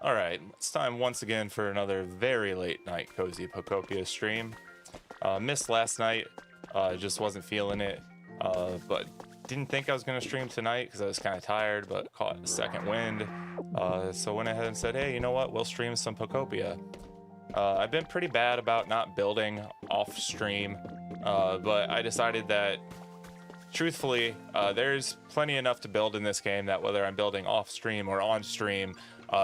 All right, it's time once again for another very late night cozy Pokopia stream. Missed last night, just wasn't feeling it, but didn't think I was going to stream tonight because I was kind of tired, but caught a second wind. So went ahead and said, hey, you know what, we'll stream some Pokopia. I've been pretty bad about not building off stream, but I decided that truthfully, there's plenty enough to build in this game that whether I'm building off stream or on stream,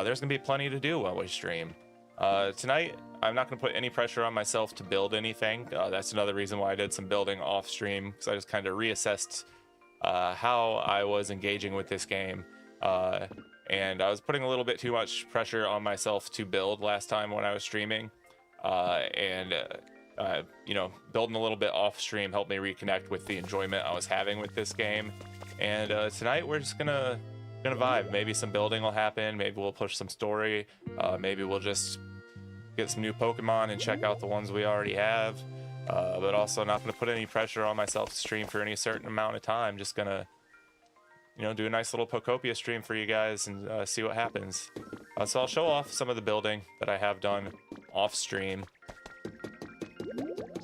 there's gonna be plenty to do while we stream. Tonight, I'm not gonna put any pressure on myself to build anything. That's another reason why I did some building off stream, because I just kind of reassessed how I was engaging with this game. And I was putting a little bit too much pressure on myself to build last time when I was streaming. You know, building a little bit off stream helped me reconnect with the enjoyment I was having with this game. And tonight we're just gonna vibe. Maybe some building will happen. Maybe we'll push some story. Maybe we'll just get some new Pokemon and check out the ones we already have. But also not gonna put any pressure on myself to stream for any certain amount of time. Just gonna, you know, do a nice little Pokopia stream for you guys and see what happens. So I'll show off some of the building that I have done off stream.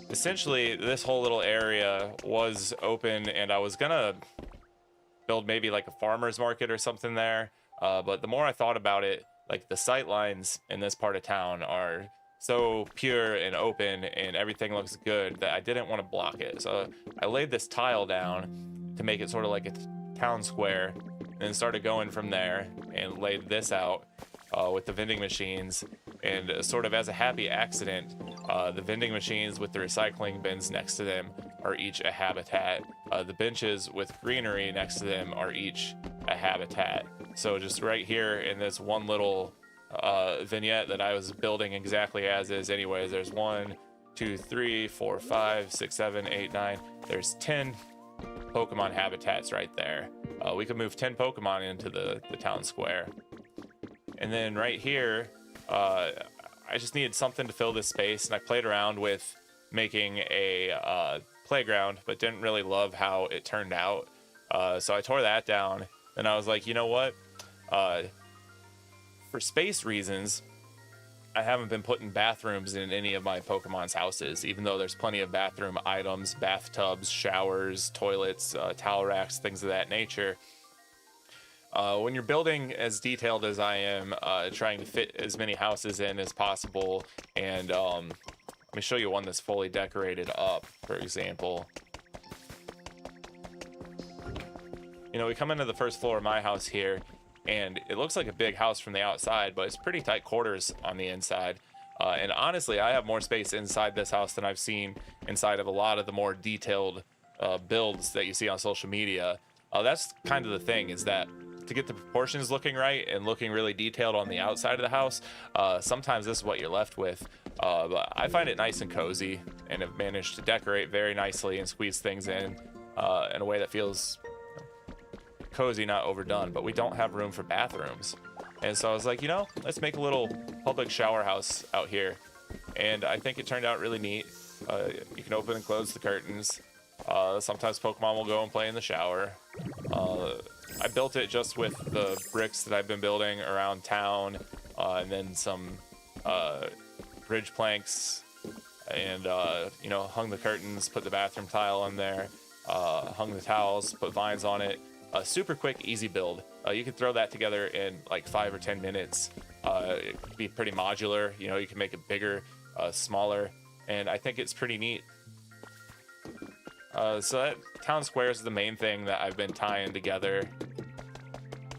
Essentially, this whole little area was open, and I was gonna build maybe like a farmer's market or something there. But the more I thought about it, like the sight lines in this part of town are so pure and open, and everything looks good that I didn't want to block it. So I laid this tile down to make it sort of like a town square, and then started going from there and laid this out with the vending machines. And sort of as a happy accident, the vending machines with the recycling bins next to them are each a habitat. The benches with greenery next to them are each a habitat. So just right here in this one little vignette that I was building exactly as is anyways, there's 1, 2, 3, 4, 5, 6, 7, 8, 9. There's 10 Pokemon habitats right there. We could move 10 Pokemon into the town square. And then right here, I just needed something to fill this space, and I played around with making a playground, but didn't really love how it turned out. So I tore that down, and I was like, you know what? For space reasons, I haven't been putting bathrooms in any of my Pokemon's houses, even though there's plenty of bathroom items, bathtubs, showers, toilets, towel racks, things of that nature. When you're building as detailed as I am, trying to fit as many houses in as possible, and let me show you one that's fully decorated up, for example. You know, we come into the first floor of my house here, and it looks like a big house from the outside, but it's pretty tight quarters on the inside. And honestly, I have more space inside this house than I've seen inside of a lot of the more detailed builds that you see on social media. That's kind of the thing, is that to get the proportions looking right and looking really detailed on the outside of the house, sometimes this is what you're left with. But I find it nice and cozy, and have managed to decorate very nicely and squeeze things in a way that feels cozy, not overdone. But we don't have room for bathrooms, and so I was like, you know, let's make a little public shower house out here. And I think it turned out really neat. You can open and close the curtains. Sometimes Pokemon will go and play in the shower. I built it just with the bricks that I've been building around town, and then some bridge planks, and you know, hung the curtains, put the bathroom tile on there, hung the towels, put vines on it. Super quick, easy build. You can throw that together in like 5 or 10 minutes. It could be pretty modular. You know, you can make it bigger, smaller, and I think it's pretty neat. So that town square is the main thing that I've been tying together.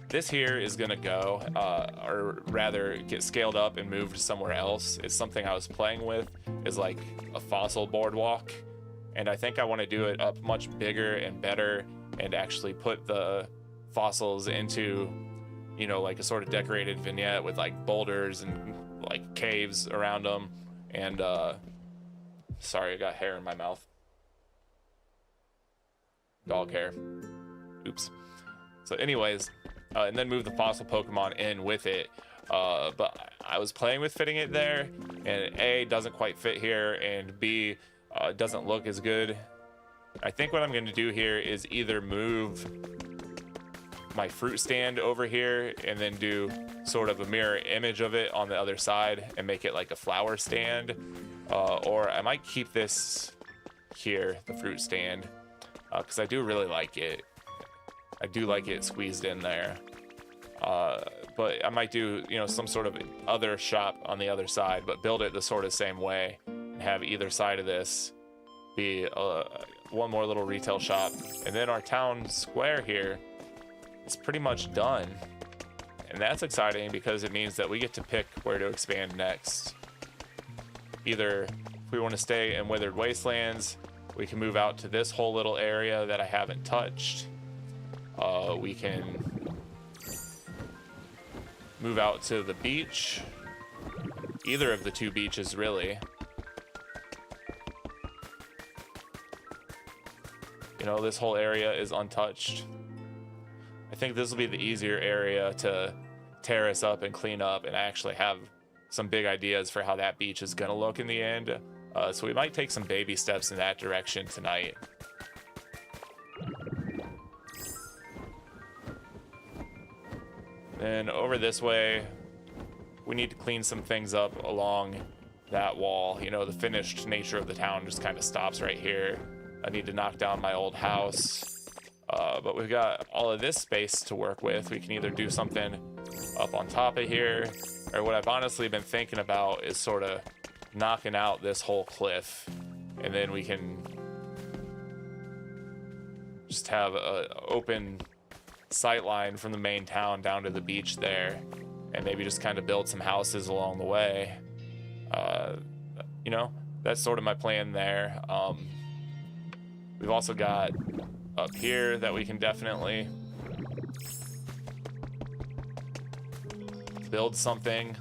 This here is gonna go, or rather get scaled up and moved somewhere else. It's something I was playing with, is like a fossil boardwalk. And I think I wanna do it up much bigger and better, and actually put the fossils into, you know, like a sort of decorated vignette with like boulders and like caves around them. And sorry, I got hair in my mouth. Dog hair. Oops. So anyways, and then move the fossil Pokemon in with it. But I was playing with fitting it there, and A, doesn't quite fit here, and B, doesn't look as good. I think what I'm going to do here is either move my fruit stand over here and then do sort of a mirror image of it on the other side and make it like a flower stand. Or I might keep this here, the fruit stand, because I do really like it. I do like it squeezed in there. But I might do, you know, some sort of other shop on the other side, but build it the sort of same way and have either side of this be one more little retail shop. And then our town square here is pretty much done. And that's exciting because it means that we get to pick where to expand next. Either if we want to stay in Withered Wastelands, we can move out to this whole little area that I haven't touched. We can move out to the beach. Either of the two beaches, really. You know, this whole area is untouched. I think this will be the easier area to terrace up and clean up and actually have some big ideas for how that beach is gonna look in the end. So we might take some baby steps in that direction tonight. Then over this way, we need to clean some things up along that wall. You know, the finished nature of the town just kind of stops right here. I need to knock down my old house. But we've got all of this space to work with. We can either do something up on top of here, or what I've honestly been thinking about is sort of knocking out this whole cliff, and then we can just have an open sight line from the main town down to the beach there, and maybe just kind of build some houses along the way. You know, that's sort of my plan there. We've also got up here that we can definitely build something.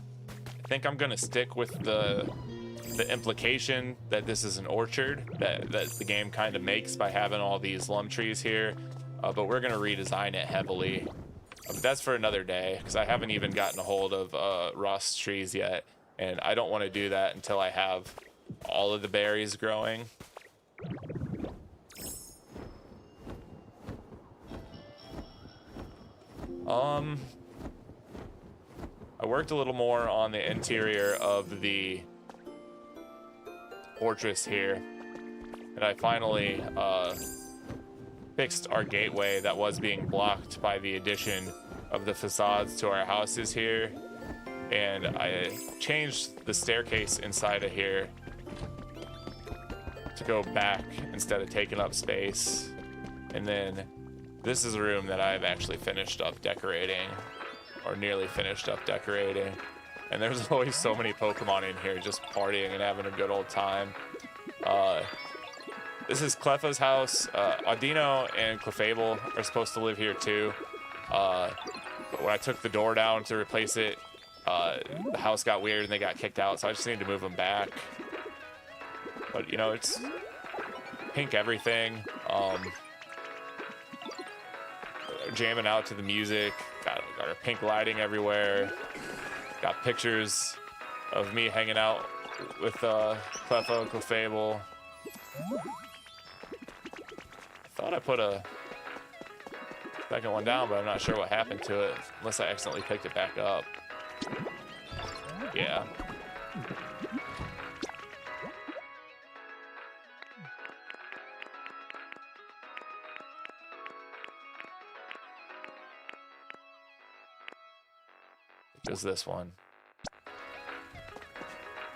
I think I'm gonna stick with the implication that this is an orchard that the game kind of makes by having all these lum trees here, but we're gonna redesign it heavily. But that's for another day, because I haven't even gotten a hold of rust trees yet, and I don't want to do that until I have all of the berries growing. I worked a little more on the interior of the fortress here, and I finally fixed our gateway that was being blocked by the addition of the facades to our houses here, and I changed the staircase inside of here to go back instead of taking up space. And then this is a room that I've actually finished up decorating, or nearly finished up decorating. And there's always so many Pokemon in here just partying and having a good old time. This is Cleffa's house. Audino and Clefable are supposed to live here too. But when I took the door down to replace it, the house got weird and they got kicked out, so I just need to move them back. But you know, it's pink everything. Jamming out to the music. Got our pink lighting everywhere. Got pictures of me hanging out with Cleffa and Clefable. Thought I put a second one down, but I'm not sure what happened to it, unless I accidentally picked it back up. Yeah. Is this one?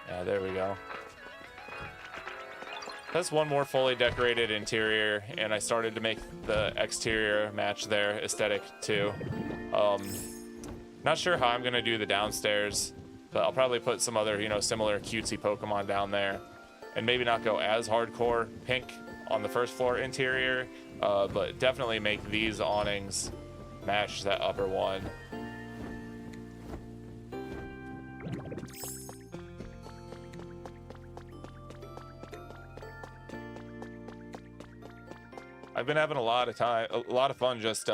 Yeah, there we go. That's one more fully decorated interior, and I started to make the exterior match their aesthetic too. Not sure how I'm gonna do the downstairs, but I'll probably put some other, you know, similar cutesy Pokemon down there, and maybe not go as hardcore pink on the first floor interior, but definitely make these awnings match that upper one. I've been having a lot of fun just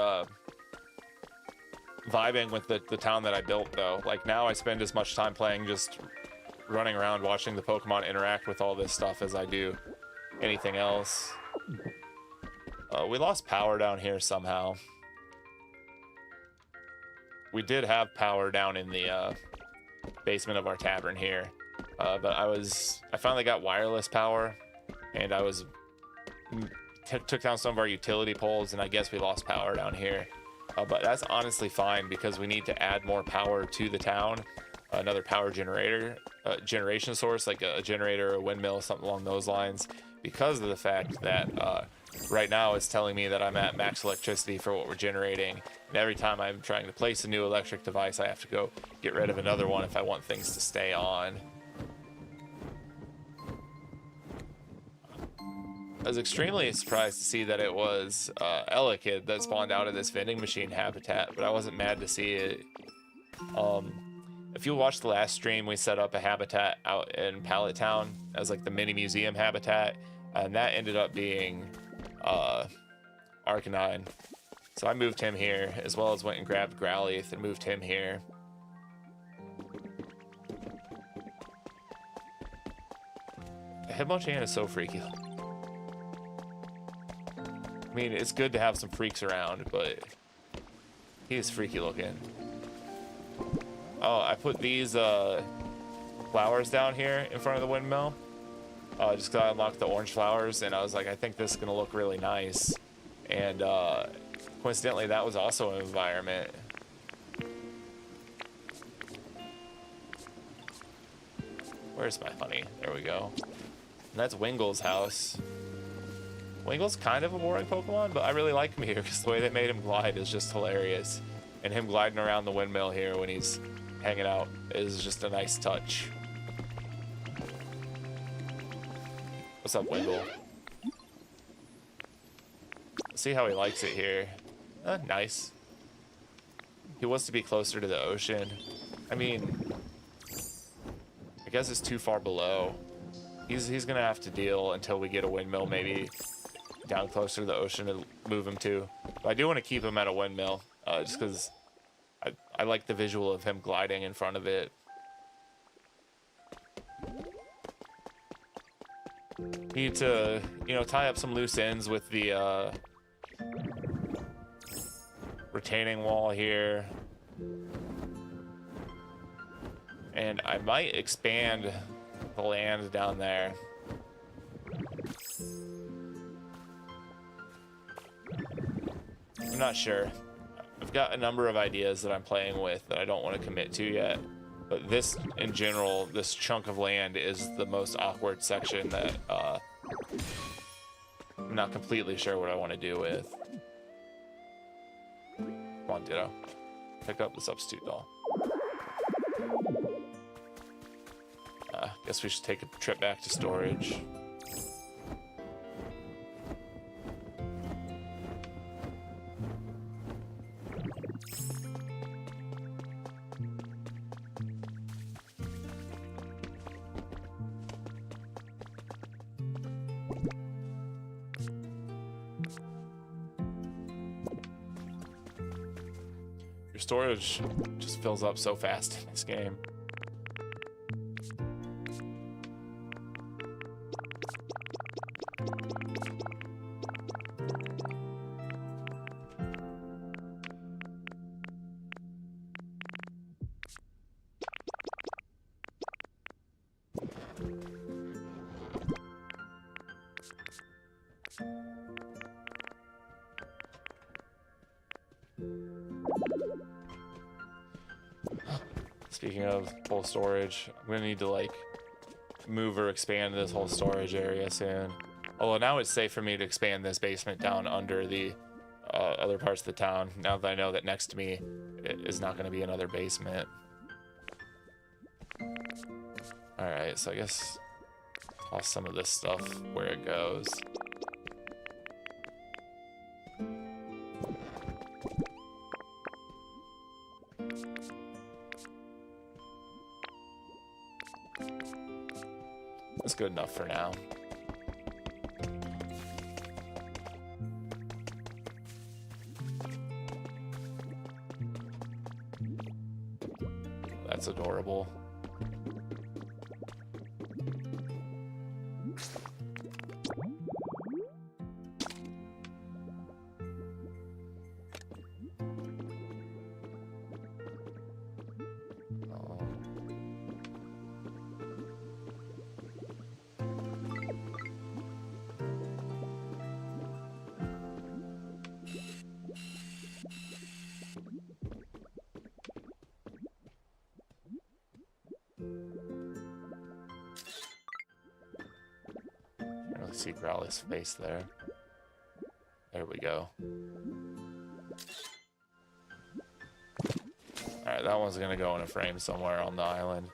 vibing with the town that I built though. Like now I spend as much time playing just running around watching the Pokemon interact with all this stuff as I do anything else. We lost power down here somehow. we did have power down in the basement of our tavern here, but I finally got wireless power, and I was took down some of our utility poles, and I guess we lost power down here. But that's honestly fine because we need to add more power to the town, another power generator, generation source like a generator, a windmill, something along those lines, because of the fact that right now it's telling me that I'm at max electricity for what we're generating, and every time I'm trying to place a new electric device, I have to go get rid of another one if I want things to stay on. I was extremely surprised to see that it was Elekid that spawned out of this vending machine habitat, but I wasn't mad to see it. If you watched the last stream, we set up a habitat out in Pallet Town as like the mini museum habitat, and that ended up being Arcanine. So I moved him here, as well as went and grabbed Growlithe and moved him here. Hitmonchan is so freaky. I mean, it's good to have some freaks around, but he is freaky looking. Oh, I put these flowers down here in front of the windmill. Just because I unlocked the orange flowers, and I was like, I think this is going to look really nice. And coincidentally, that was also an environment. Where's my honey? There we go. And that's Wingle's house. Wingle's kind of a boring Pokemon, but I really like him here because the way they made him glide is just hilarious. And him gliding around the windmill here when he's hanging out is just a nice touch. What's up, Wingle? See how he likes it here. Nice. He wants to be closer to the ocean. I mean, I guess it's too far below. He's gonna have to deal until we get a windmill maybe down closer to the ocean to move him to. But I do want to keep him at a windmill, just because I like the visual of him gliding in front of it. Need to, you know, tie up some loose ends with the retaining wall here. And I might expand the land down there. I'm not sure. I've got a number of ideas that I'm playing with that I don't want to commit to yet. But this, in general, this chunk of land is the most awkward section that I'm not completely sure what I want to do with. Come on, Ditto. Pick up the substitute doll. Guess we should take a trip back to storage. Your storage just fills up so fast in this game. Speaking of full storage, I'm gonna need to like move or expand this whole storage area soon. Although now it's safe for me to expand this basement down under the other parts of the town, now that I know that next to me is not gonna be another basement. Alright, so I guess toss some of this stuff where it goes. That's good enough for now. That's adorable. really see Growly's face there. There we go. Alright, that one's gonna go in a frame somewhere on the island.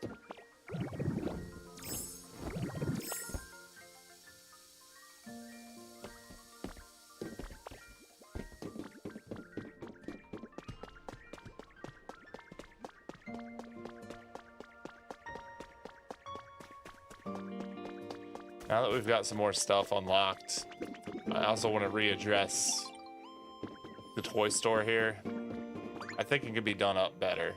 Now that we've got some more stuff unlocked, I also want to readdress the toy store here. I think it could be done up better.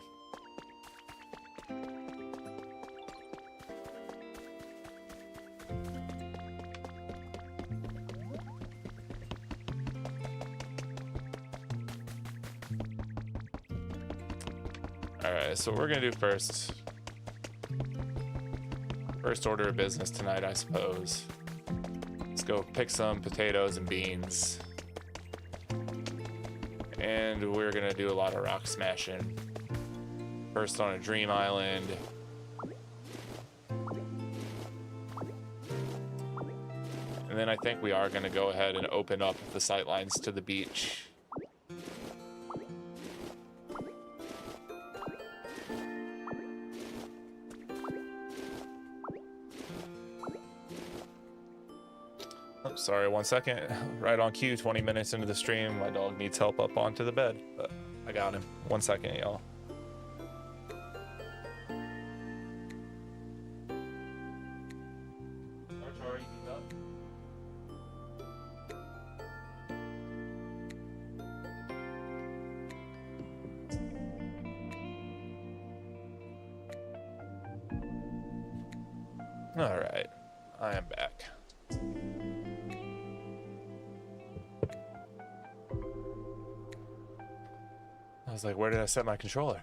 Alright, so what we're gonna do first order of business tonight, I suppose. Let's go pick some potatoes and beans. And we're gonna do a lot of rock smashing. First on a dream island. And then I think we are gonna go ahead and open up the sightlines to the beach. Sorry, 1 second. Right on cue, 20 minutes into the stream. My dog needs help up onto the bed, but I got him. 1 second, y'all. All right, I am back. I was like, where did I set my controller?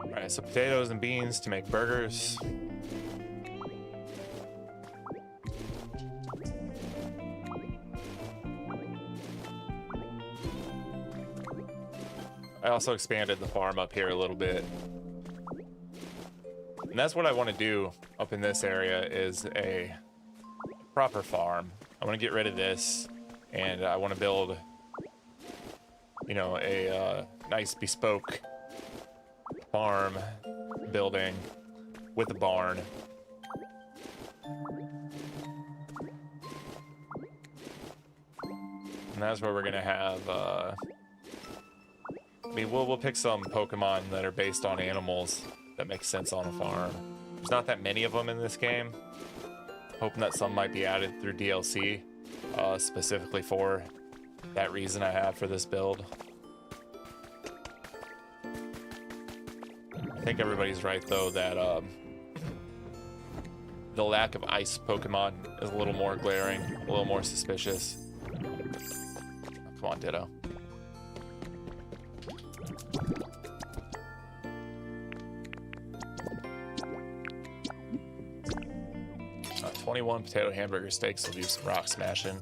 All right, so potatoes and beans to make burgers. I also expanded the farm up here a little bit. And that's what I want to do up in this area, is a proper farm. I want to get rid of this, and I want to build, you know, a nice bespoke farm building with a barn. And that's where we're gonna have, I mean, we'll pick some Pokemon that are based on animals that make sense on a farm. There's not that many of them in this game. Hoping that some might be added through DLC, specifically for that reason I have for this build. I think everybody's right, though, that the lack of ice Pokemon is a little more glaring, a little more suspicious. Come on, Ditto. 21 potato hamburger steaks will do some rock smashing.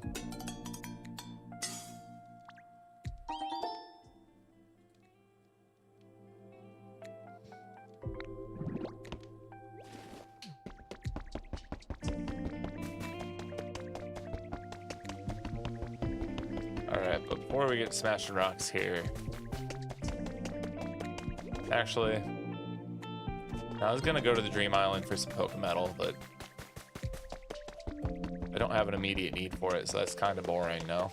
Alright, but before we get smashing rocks here, actually, I was gonna go to the Dream Island for some Pokemetal, but I don't have an immediate need for it, so that's kind of boring, no?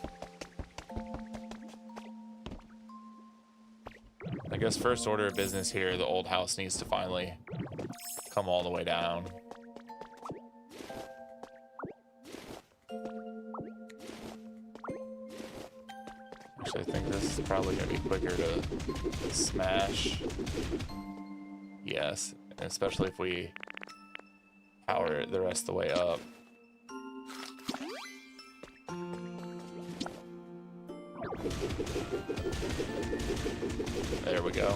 I guess first order of business here, the old house needs to finally come all the way down. Actually, I think this is probably going to be quicker to smash. Yes, especially if we power it the rest of the way up. There we go.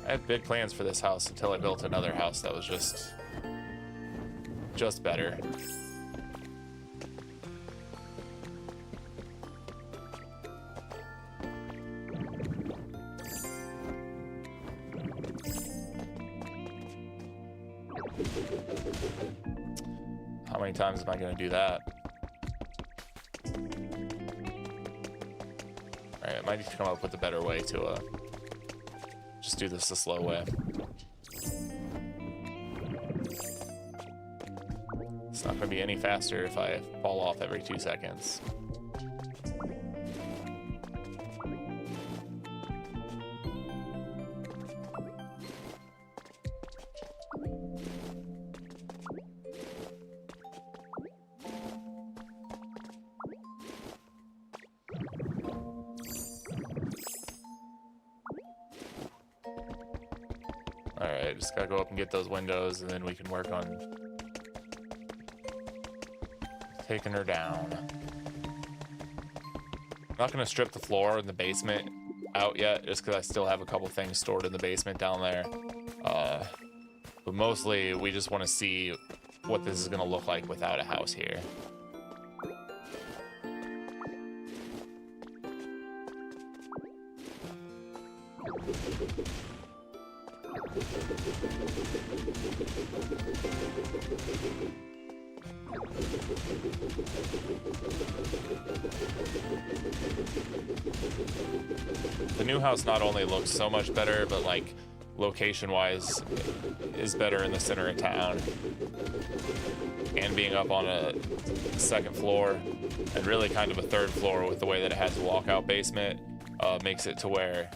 I had big plans for this house until I built another house that was just better. many times am I going to do that? Alright, I might need to come up with a better way to just do this the slow way. It's not going to be any faster if I fall off every 2 seconds. Alright, just gotta go up and get those windows, and then we can work on taking her down. I'm not gonna strip the floor in the basement out yet, just because I still have a couple things stored in the basement down there. But mostly, we just want to see what this is gonna look like without a house here. The new house not only looks so much better, but like location-wise is better in the center of town. And being up on a second floor and really kind of a third floor with the way that it has a walkout basement makes it to where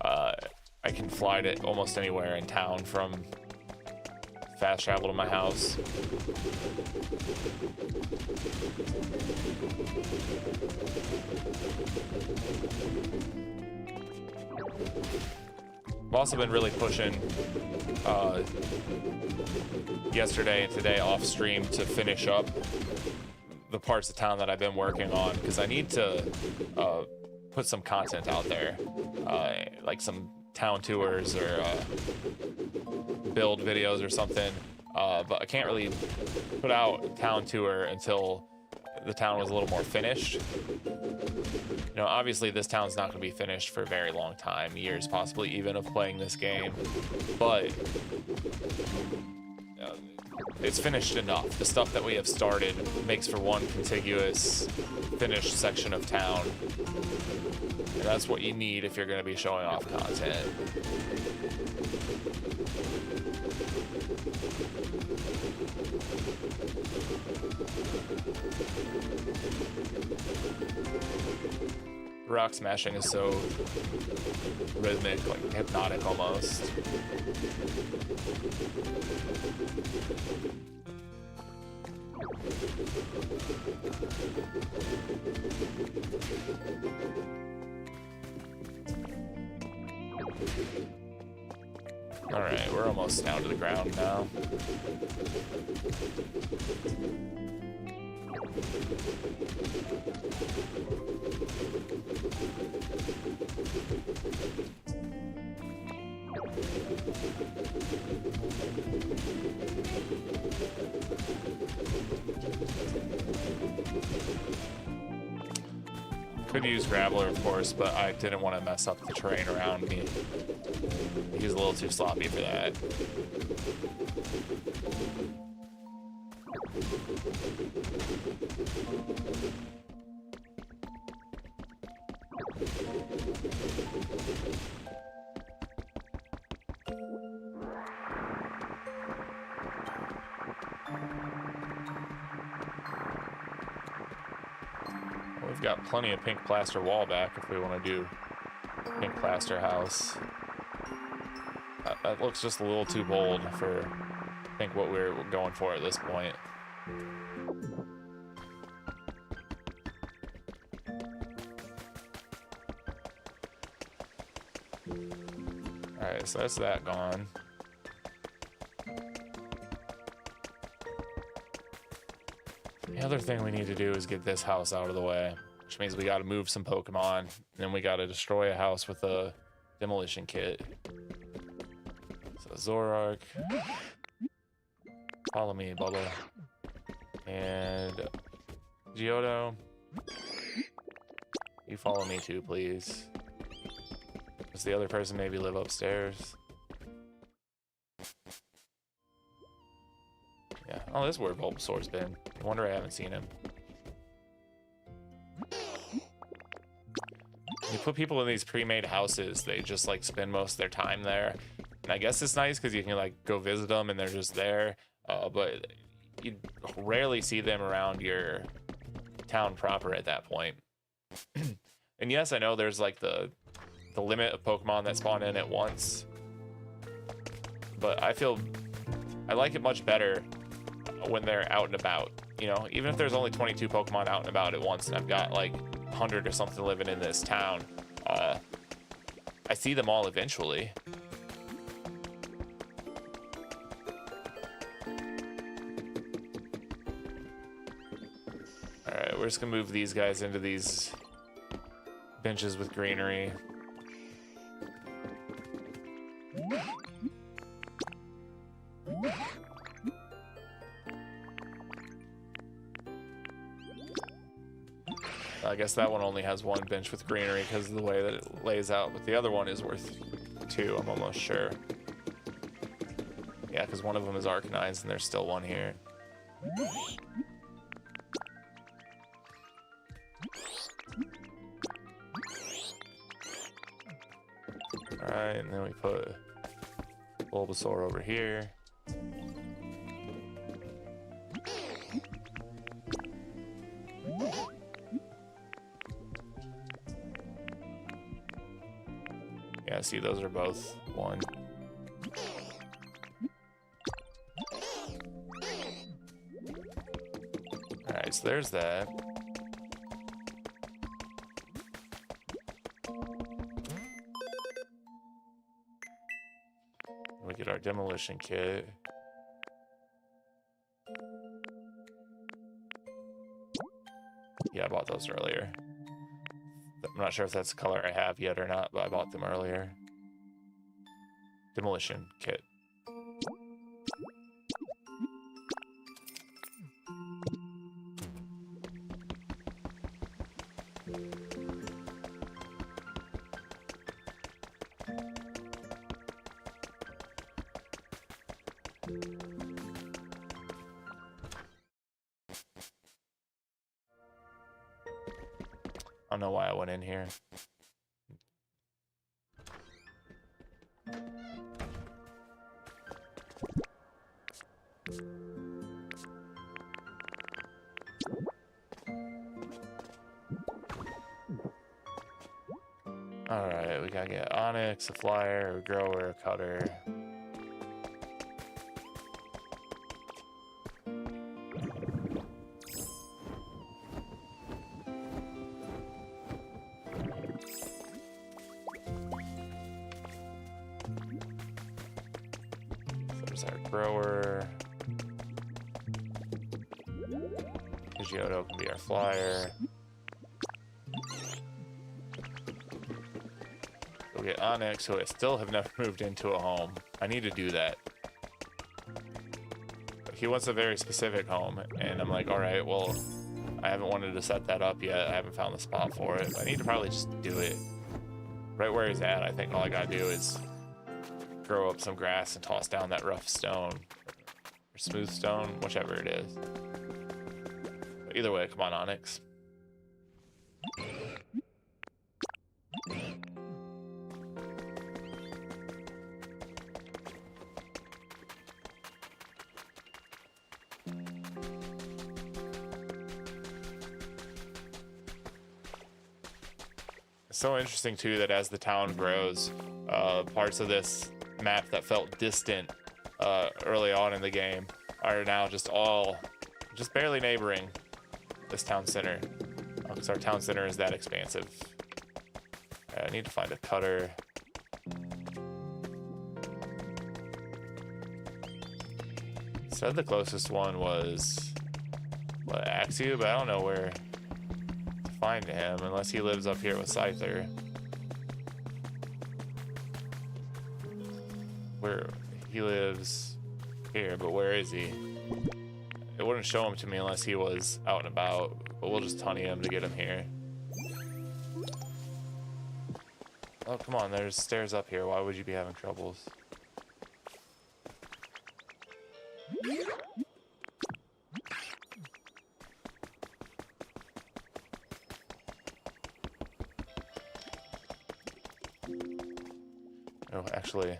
I can fly to almost anywhere in town from fast travel to my house. I've also been really pushing yesterday and today off stream to finish up the parts of town that I've been working on, because I need to put some content out there, like some town tours or build videos or something, but I can't really put out a town tour until the town was a little more finished. You know, obviously this town's not going to be finished for a very long time, years possibly even, of playing this game, but it's finished enough. The stuff that we have started makes for one contiguous finished section of town, and that's what you need if you're going to be showing off content. Rock smashing is so rhythmic, like hypnotic almost. All right, we're almost down to the ground now. Could use Graveler, of course, but I didn't want to mess up the terrain around me. He's a little too sloppy for that. We've got plenty of pink plaster wall back if we want to do pink plaster house. That looks just a little too bold for, I think, what we're going for at this point. Alright, so that's that gone. The other thing we need to do is get this house out of the way, which means we got to move some Pokemon, and then we got to destroy a house with a demolition kit. So Zorark, follow me, Bubba, and Geodo, you follow me too, please. Does the other person maybe live upstairs? Yeah. Oh, this is where Bulbasaur's been. I wonder I haven't seen him. You put people in these pre-made houses, they just like spend most of their time there. And I guess it's nice because you can like go visit them and they're just there. But you rarely see them around your town proper at that point. And yes, I know there's like the limit of Pokemon that spawn in at once. But I like it much better when they're out and about. You know, even if there's only 22 Pokemon out and about at once and I've got like 100 or something living in this town, I see them all eventually. Alright, we're just gonna move these guys into these benches with greenery. I guess that one only has one bench with greenery because of the way that it lays out, but the other one is worth 2, I'm almost sure. Yeah, because one of them is Arcanines and there's still one here. Alright, and then we put Bulbasaur over here. Yeah, see, those are both 1. Alright, so there's that. We get our demolition kit. Yeah, I bought those earlier. I'm not sure if that's the color I have yet or not, but I bought them earlier. Demolition kit. I don't know why I went in here. Alright, we gotta get Onyx, a Flyer, a Grower, a Cutter. There's our Grower. Pidgeotto can be our Flyer. We'll get Onyx, who I still have never moved into a home. I need to do that. He wants a very specific home, and I'm like, alright, well, I haven't wanted to set that up yet. I haven't found the spot for it. I need to probably just do it. Right where he's at, I think all I gotta do is grow up some grass and toss down that rough stone. Or smooth stone, whichever it is. But either way, come on, Onyx. It's so interesting too that as the town grows, parts of this map that felt distant early on in the game are now just barely neighboring this town center, because our town center is that expansive. I need to find a Cutter. Said the closest one was what, Axew, but I don't know where to find him unless he lives up here with Scyther. Where he lives here, but where is he? It wouldn't show him to me unless he was out and about, but we'll just honey him to get him here. Oh, come on, there's stairs up here. Why would you be having troubles? Oh, actually,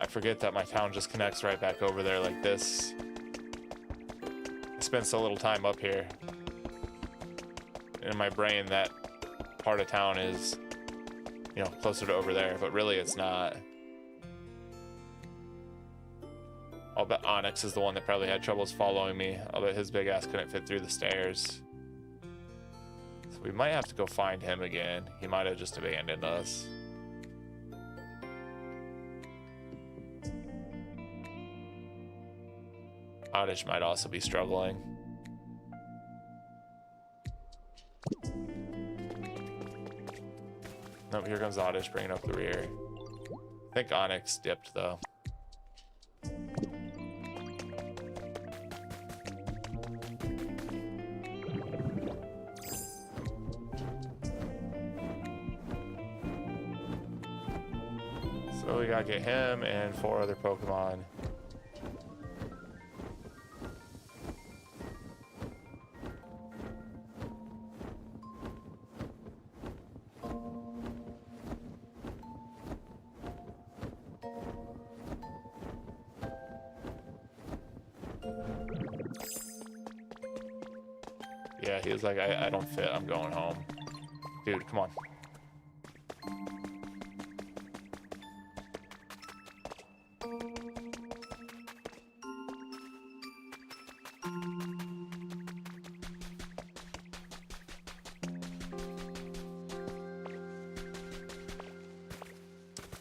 I forget that my town just connects right back over there like this. I spent so little time up here. In my brain, that part of town is, you know, closer to over there, but really it's not. I'll bet Onyx is the one that probably had troubles following me. I'll bet his big ass couldn't fit through the stairs. So we might have to go find him again. He might have just abandoned us. Oddish might also be struggling. Nope, here comes Oddish bringing up the rear. I think Onyx dipped though. So we gotta get him and 4 other Pokemon. Yeah, he was like, I don't fit, I'm going home. Dude, come on.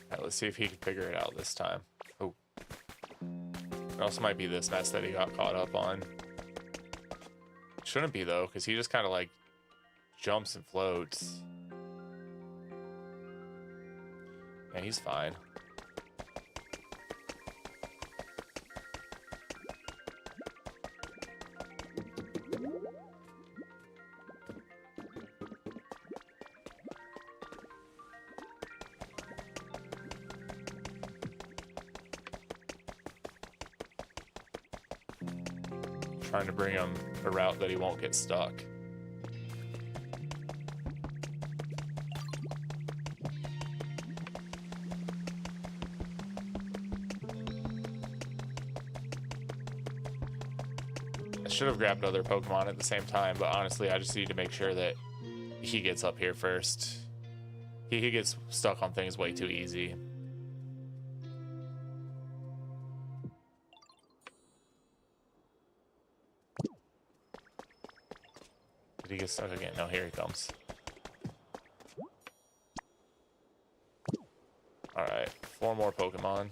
Alright, let's see if he can figure it out this time. Oh. It also might be this mess that he got caught up on. Shouldn't be though, because he just kind of like jumps and floats. Yeah, he's fine. Trying to bring him a route that he won't get stuck. I should have grabbed other Pokemon at the same time, but honestly, I just need to make sure that he gets up here first. He gets stuck on things way too easy. Did he get stuck again? No, here he comes. Alright, 4 more Pokemon.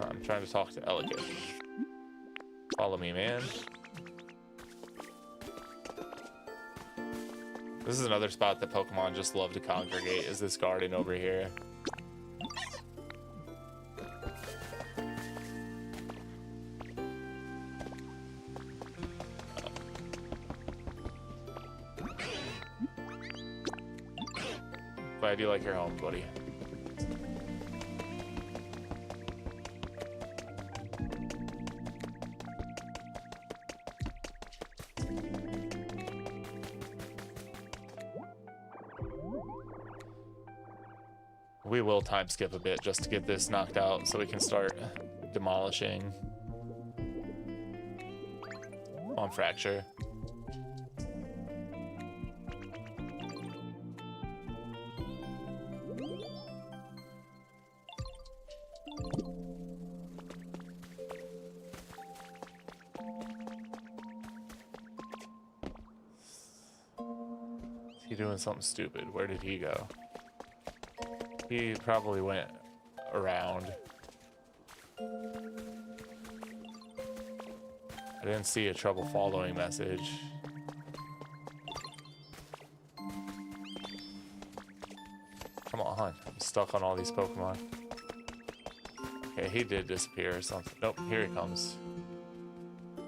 I'm trying to talk to Elegant. Follow me, man. This is another spot that Pokemon just love to congregate, is this garden over here. Glad you like your home, buddy. We will time skip a bit just to get this knocked out so we can start demolishing. On Fracture. Is he doing something stupid? Where did he go? He probably went around. I didn't see a trouble following message. Come on, I'm stuck on all these Pokemon. Okay, he did disappear or something. Nope, here he comes.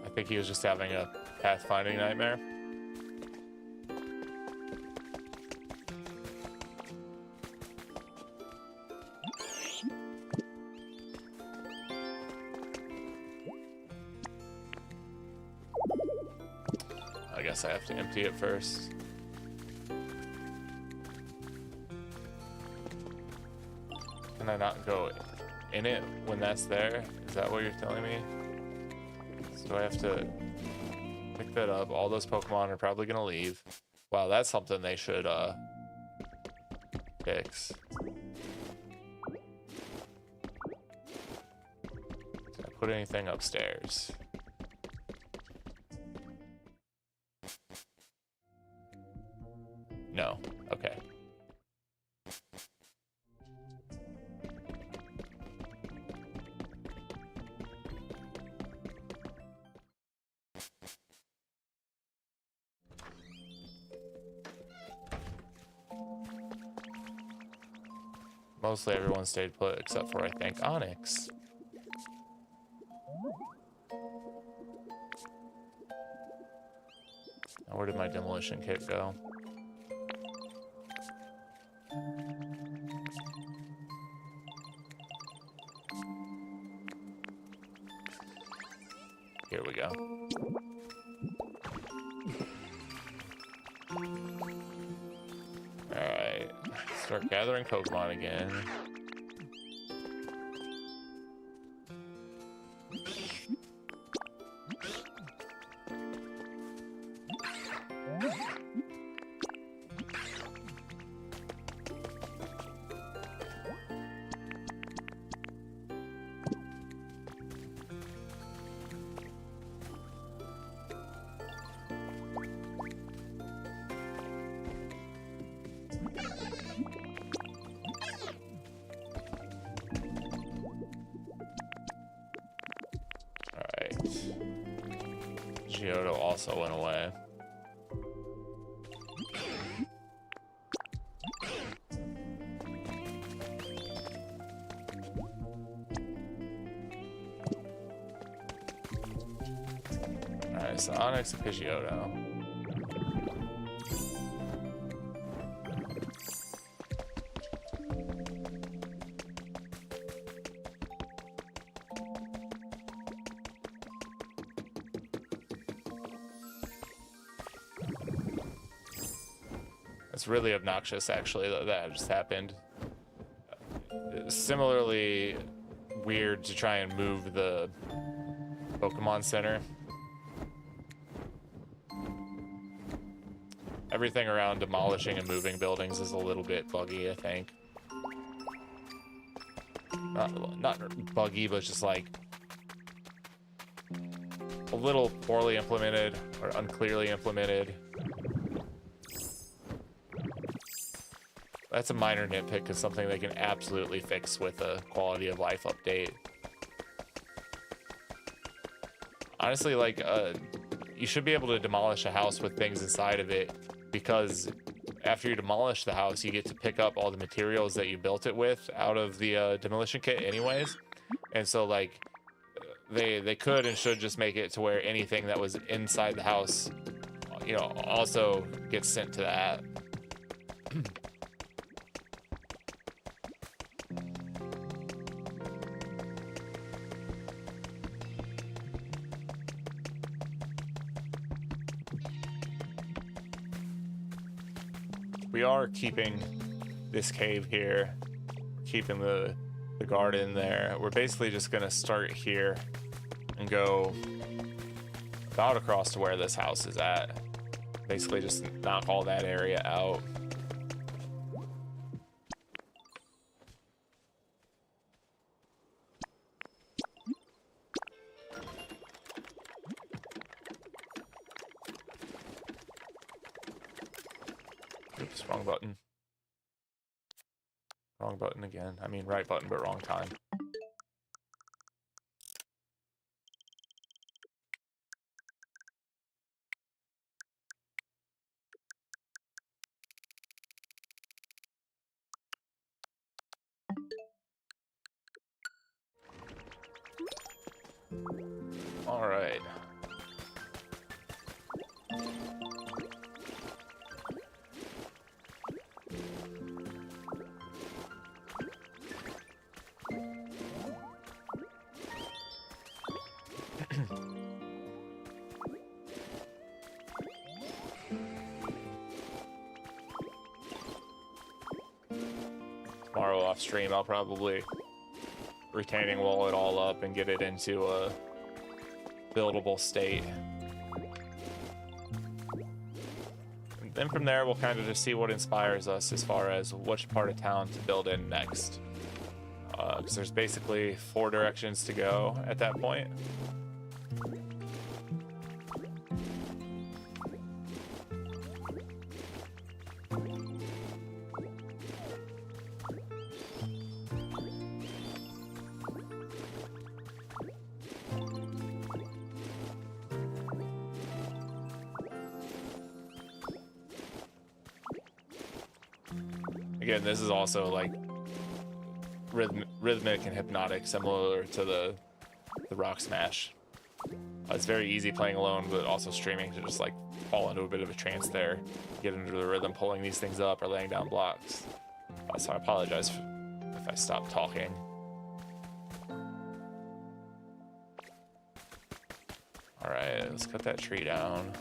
I think he was just having a pathfinding nightmare. guess I have to empty it first. Can I not go in it when that's there? Is that what you're telling me? So do I have to pick that up? All those Pokemon are probably gonna leave. Wow, that's something they should fix. Did I put anything upstairs? No. Okay. Mostly everyone stayed put except for, I think, Onyx. Now, where did my demolition kit go? Here we go. Alright. Start gathering Pokemon again. Geodo also went away. Alright, so Onyx and Pidgeotto. It's really obnoxious, actually, that just happened. Similarly weird to try and move the Pokemon Center. Everything around demolishing and moving buildings is a little bit buggy, I think. Not buggy, but just like a little poorly implemented or unclearly implemented. That's a minor nitpick, because something they can absolutely fix with a quality of life update. Honestly, like, you should be able to demolish a house with things inside of it, because after you demolish the house, you get to pick up all the materials that you built it with out of the demolition kit anyways. And so, like, they could and should just make it to where anything that was inside the house, you know, also gets sent to that. We are keeping this cave here, keeping the garden there. We're basically just gonna start here and go about across to where this house is at. Basically just knock all that area out. Oops, wrong button. Wrong button again. I mean, right button, but wrong time. All right. tomorrow off stream, I'll probably retaining wall it all up and get it into a buildable state. And then from there, we'll kind of just see what inspires us as far as which part of town to build in next. Because there's basically 4 directions to go at that point. Again, this is also like rhythmic and hypnotic, similar to the Rock Smash. It's very easy playing alone, but also streaming to just like fall into a bit of a trance there, get into the rhythm, pulling these things up or laying down blocks. So I apologize if I stop talking. All right, let's cut that tree down.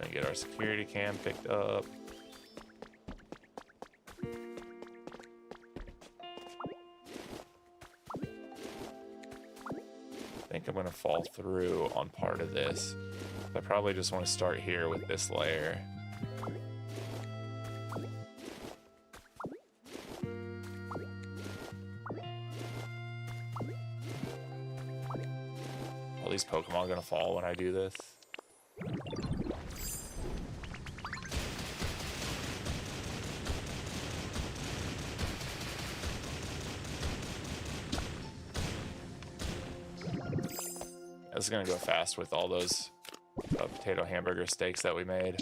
Get our security cam picked up. I think I'm gonna fall through on part of this. I probably just want to start here with this layer. All these Pokemon are gonna fall when I do this. This is gonna go fast with all those potato hamburger steaks that we made.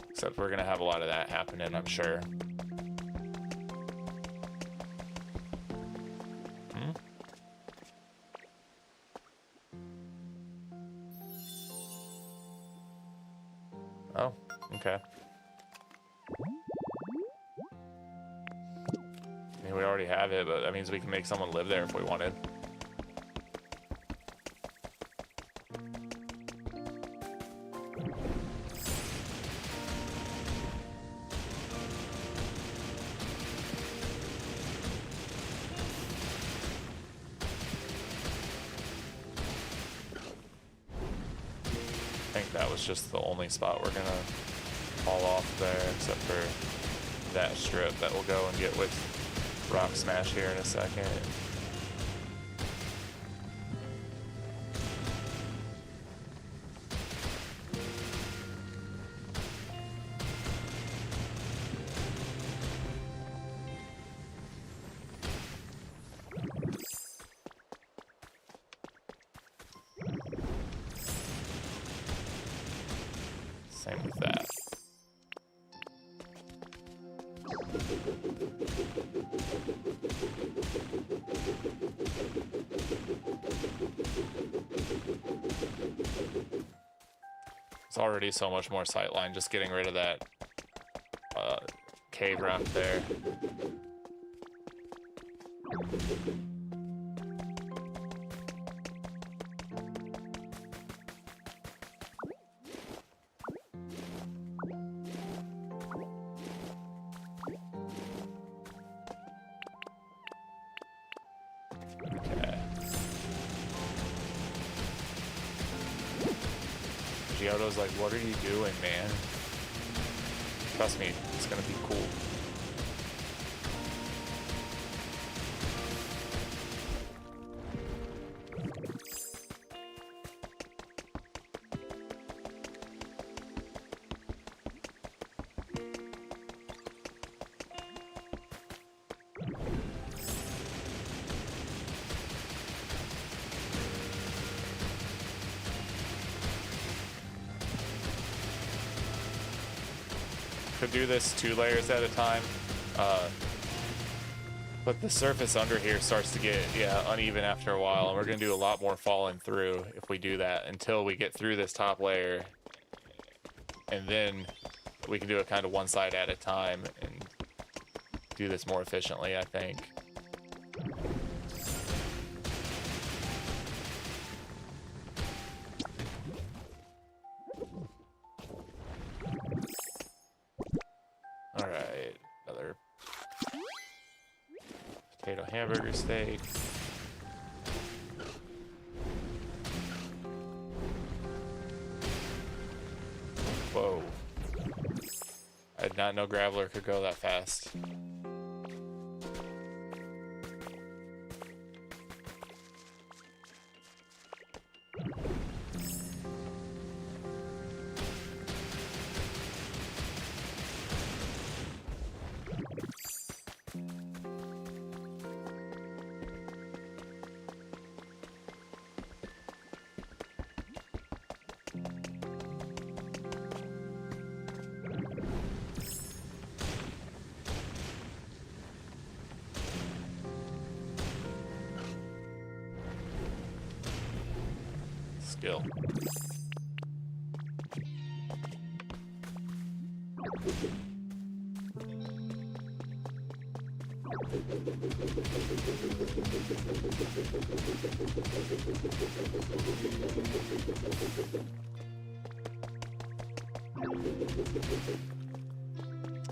Except we're gonna have a lot of that happening, I'm sure. Oh, okay. I mean, we already have it, but that means we can make someone live there if we wanted. I think that was just the only spot we're gonna fall off there, except for that strip that we'll go and get with Rock Smash here in a second. Same with that. It's already so much more sightline just getting rid of that cave rock there. Giotto's like, what are you doing, man? Trust me, it's gonna be cool. Could do this 2 layers at a time, but the surface under here starts to get uneven after a while, and we're gonna do a lot more falling through if we do that until we get through this top layer. and then we can do it kind of one side at a time and do this more efficiently, I think. All right, another potato hamburger steak. Whoa. I did not know Graveler could go that fast. Skill.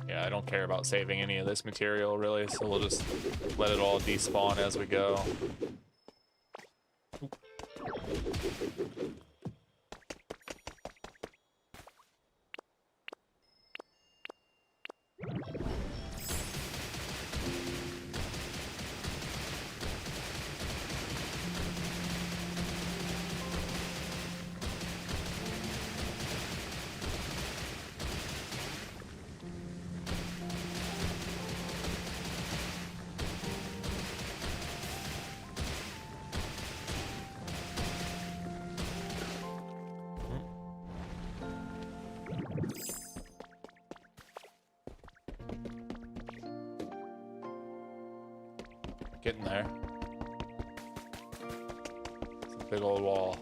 Yeah, I don't care about saving any of this material really, so we'll just let it all despawn as we go. Getting there. It's a big old wall.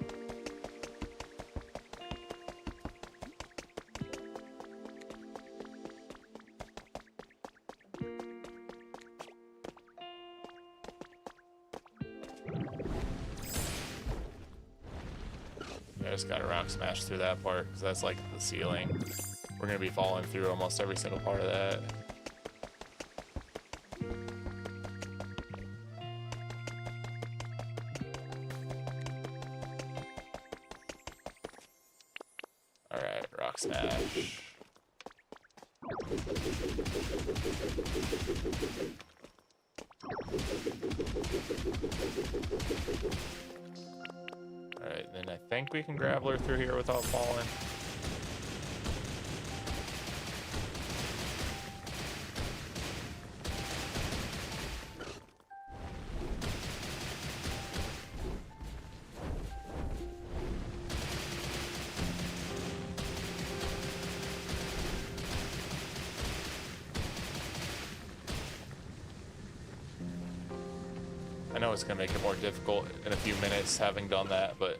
I just gotta rock smash through that part because that's like the ceiling. We're gonna be falling through almost every single part of that. Alright, rock smash. Alright, then I think we can Graveler through here without falling. I know it's going to make it more difficult in a few minutes having done that, but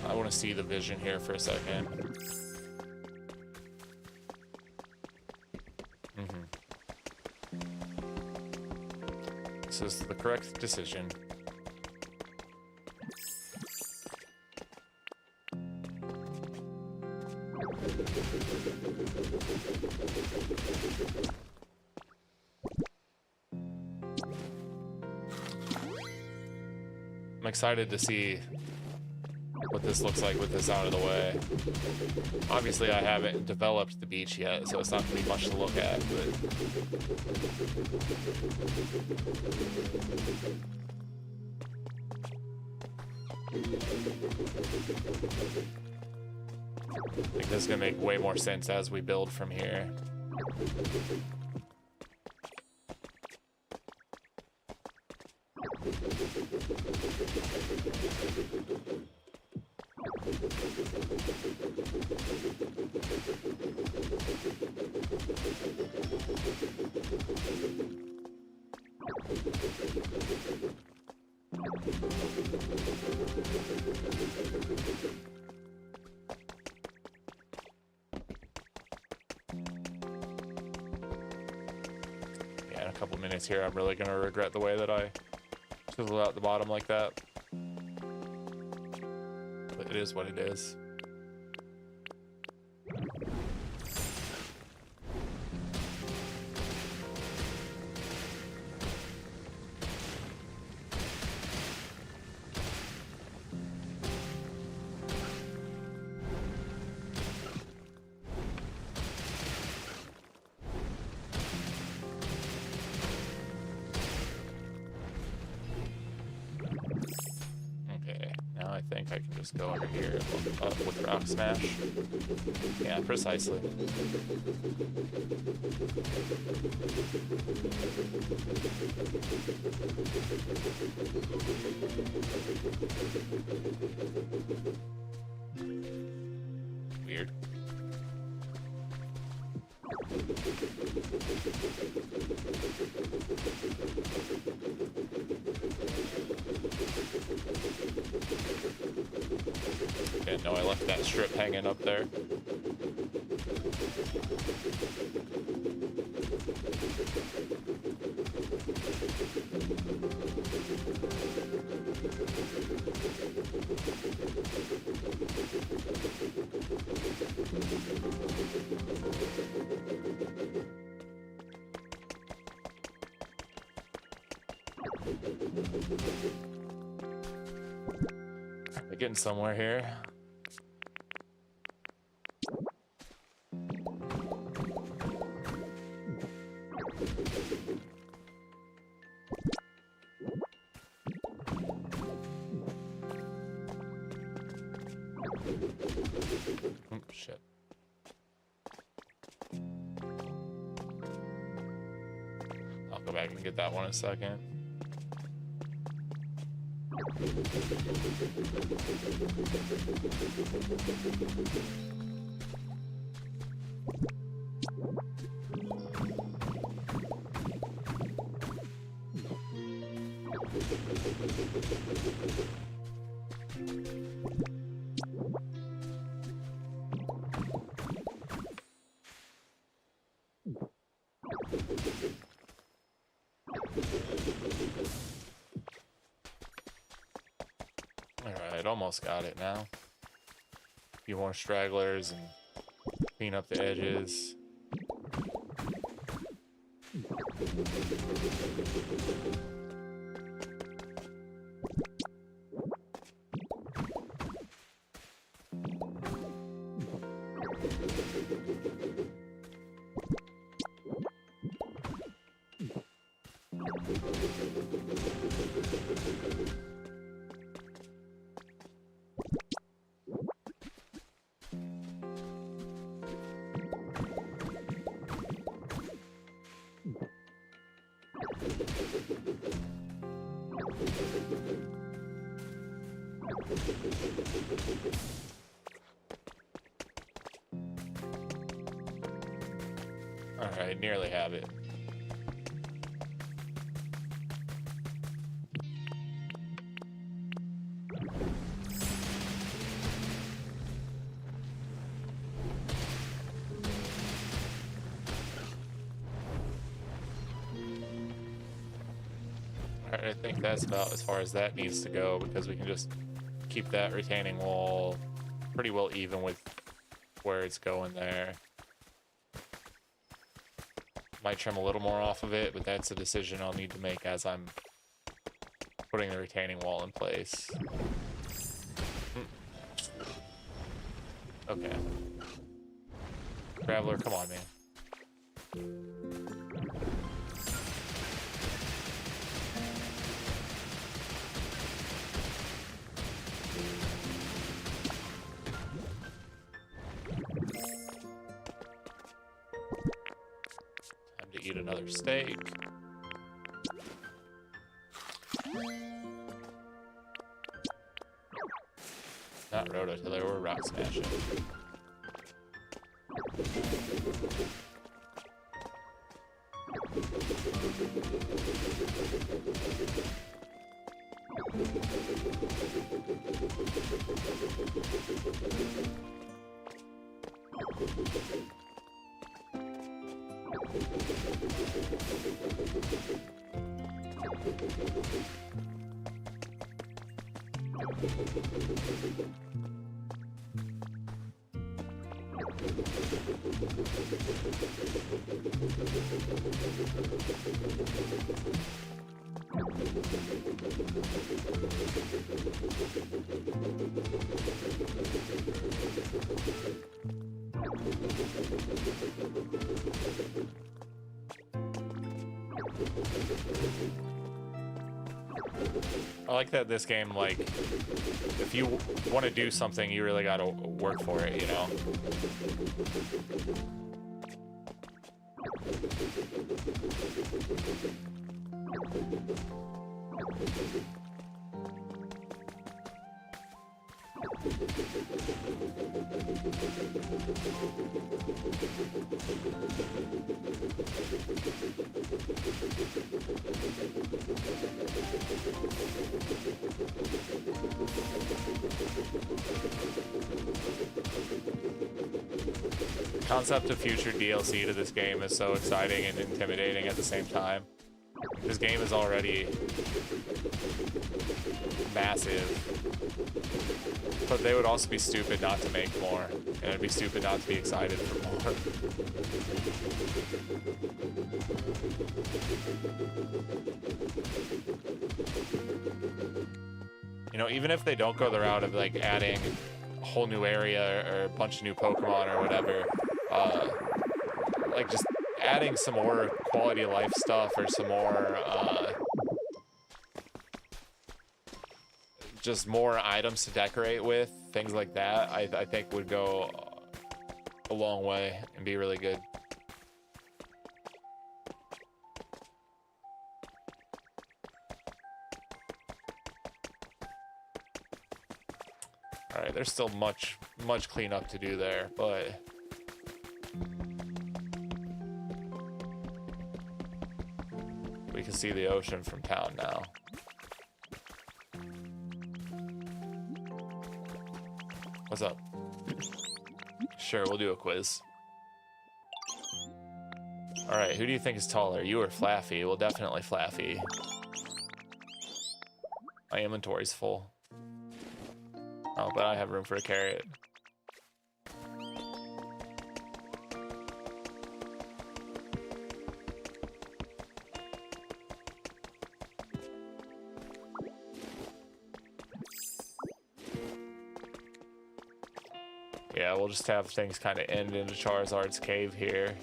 I want to see the vision here for a second. This is the correct decision. I'm excited to see what this looks like with this out of the way. Obviously, I haven't developed the beach yet, so it's not going to be much to look at, but I think this is going to make way more sense as we build from here. couple minutes here, I'm really gonna regret the way that I chisel out the bottom like that. But it is what it is. I can just go over here with rock smash. Yeah, precisely. Weird. Okay, no, I left that strip hanging up there. We're getting somewhere here. Oh, shit. I'll go back and get that one in a second. Alright, almost got it now. A few more stragglers and clean up the edges. Alright, nearly have it. Alright, I think that's about as far as that needs to go, because we can just keep that retaining wall pretty well even with where it's going there. Might trim a little more off of it, but that's a decision I'll need to make as I'm putting the retaining wall in place. Okay. Traveler, come on, man. Eat another steak. Not rototiller, we're rock smashing. I like that this game, like, if you want to do something, you really got to work for it, you know? Concept of future DLC to this game is so exciting and intimidating at the same time. This game is already massive, but they would also be stupid not to make more, and it'd be stupid not to be excited for more. You know, even if they don't go the route of like adding a whole new area or a bunch of new Pokemon or whatever, like just adding some more quality of life stuff or some more just more items to decorate with, things like that, I think would go a long way and be really good. All right, there's still much cleanup to do there, but we can see the ocean from town now. What's up? Sure, we'll do a quiz. All right, who do you think is taller, you or Flaffy? Well, definitely Flaffy. My inventory's full. Oh, but I have room for a carrot. Yeah, we'll just have things kind of end into Charizard's cave here.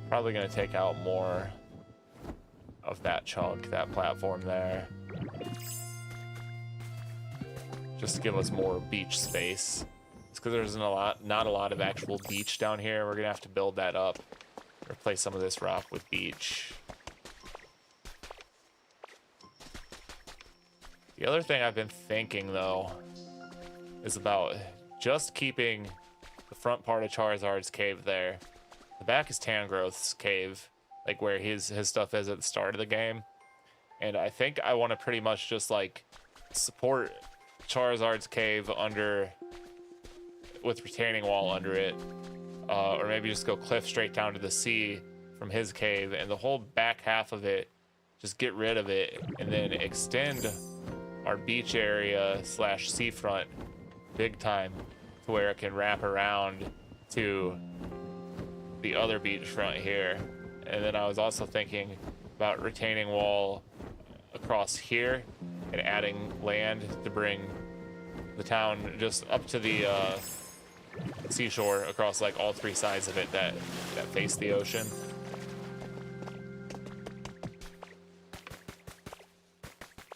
Probably gonna take out more of that chunk, that platform there, just to give us more beach space. It's because there's not a lot of actual beach down here. We're gonna have to build that up, replace some of this rock with beach. The other thing I've been thinking though is about just keeping the front part of Charizard's cave there. The back is Tangrowth's cave, like where his stuff is at the start of the game. And I think I want to pretty much just like support Charizard's cave with retaining wall under it, or maybe just go cliff straight down to the sea from his cave, and the whole back half of it, just get rid of it and then extend our beach area / seafront big time to where it can wrap around to the other beachfront here. And then I was also thinking about retaining wall across here and adding land to bring the town just up to the seashore across like all three sides of it that face the ocean.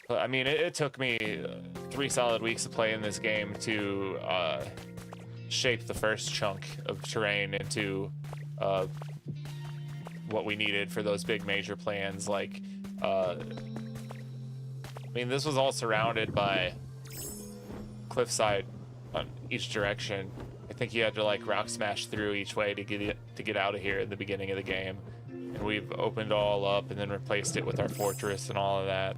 But I mean, it took me 3 solid weeks of playing this game to shape the first chunk of terrain into what we needed for those big major plans. Like, I mean, this was all surrounded by cliffside on each direction. I think you had to like rock smash through each way to get out of here at the beginning of the game. And we've opened all up and then replaced it with our fortress and all of that.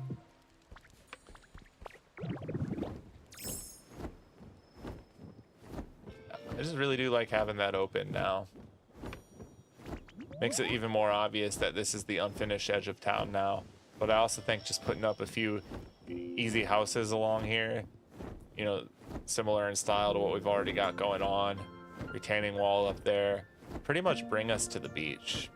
I just really do like having that open now. Makes it even more obvious that this is the unfinished edge of town now. But I also think just putting up a few easy houses along here, you know, similar in style to what we've already got going on, retaining wall up there, pretty much bring us to the beach.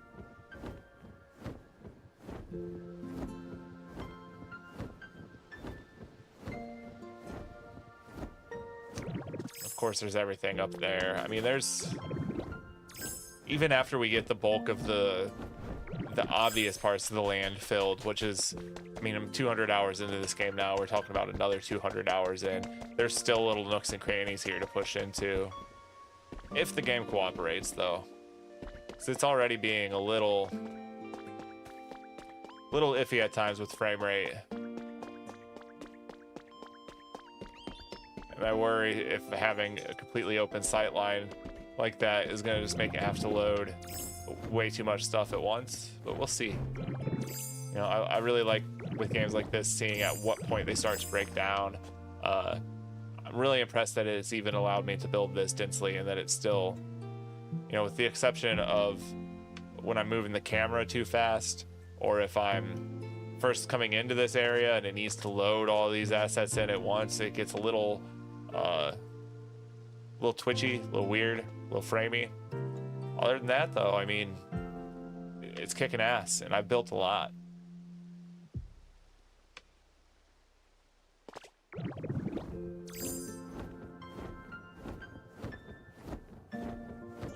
Of course, there's everything up there. I mean, there's, even after we get the bulk of the obvious parts of the land filled, which is, I mean, I'm 200 hours into this game now. We're talking about another 200 hours in. There's still little nooks and crannies here to push into. If the game cooperates, though. So it's already being a little iffy at times with frame rate. And I worry if having a completely open sight line like that is going to just make it have to load way too much stuff at once, but we'll see. You know, I really like with games like this seeing at what point they start to break down. I'm really impressed that it's even allowed me to build this densely, and that it's still, you know, with the exception of when I'm moving the camera too fast, or if I'm first coming into this area and it needs to load all these assets in at once, it gets a little twitchy, a little weird, a little framey. Other than that, though, I mean, it's kicking ass, and I've built a lot.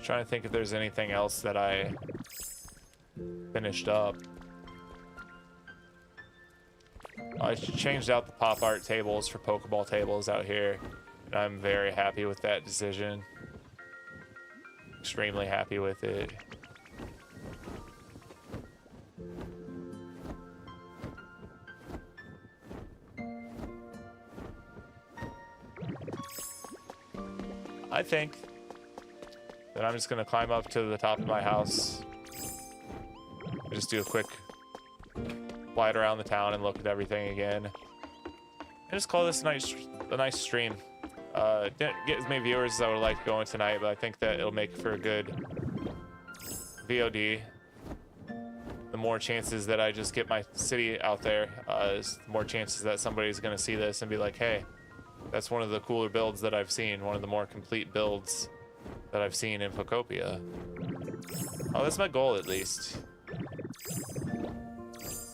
Trying to think if there's anything else that I finished up. I changed out the pop art tables for Pokeball tables out here, and I'm very happy with that decision. Extremely happy with it. I think that I'm just gonna climb up to the top of my house, just do a quick flight around the town and look at everything again, and just call this a nice stream. Didn't get as many viewers as I would like going tonight, but I think that it'll make for a good VOD. The more chances that I just get my city out there, is the more chances that somebody's gonna see this and be like, hey, that's one of the cooler builds that I've seen, one of the more complete builds that I've seen in Pokopia. Oh, that's my goal at least.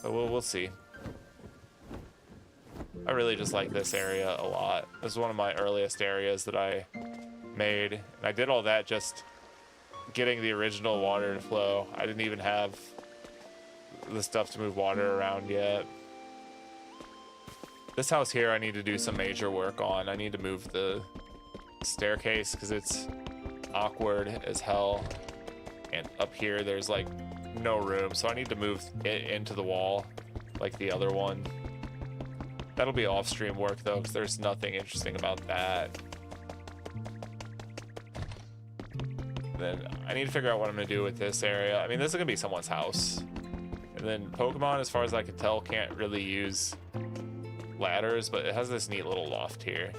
But we'll see. I really just like this area a lot. This is one of my earliest areas that I made. And I did all that just getting the original water to flow. I didn't even have the stuff to move water around yet. This house here I need to do some major work on. I need to move the staircase because it's awkward as hell. And up here there's like no room, so I need to move it into the wall like the other one. That'll be off-stream work though, because there's nothing interesting about that. Then I need to figure out what I'm gonna do with this area. I mean, this is gonna be someone's house. And then Pokemon, as far as I can tell, can't really use ladders, but it has this neat little loft here.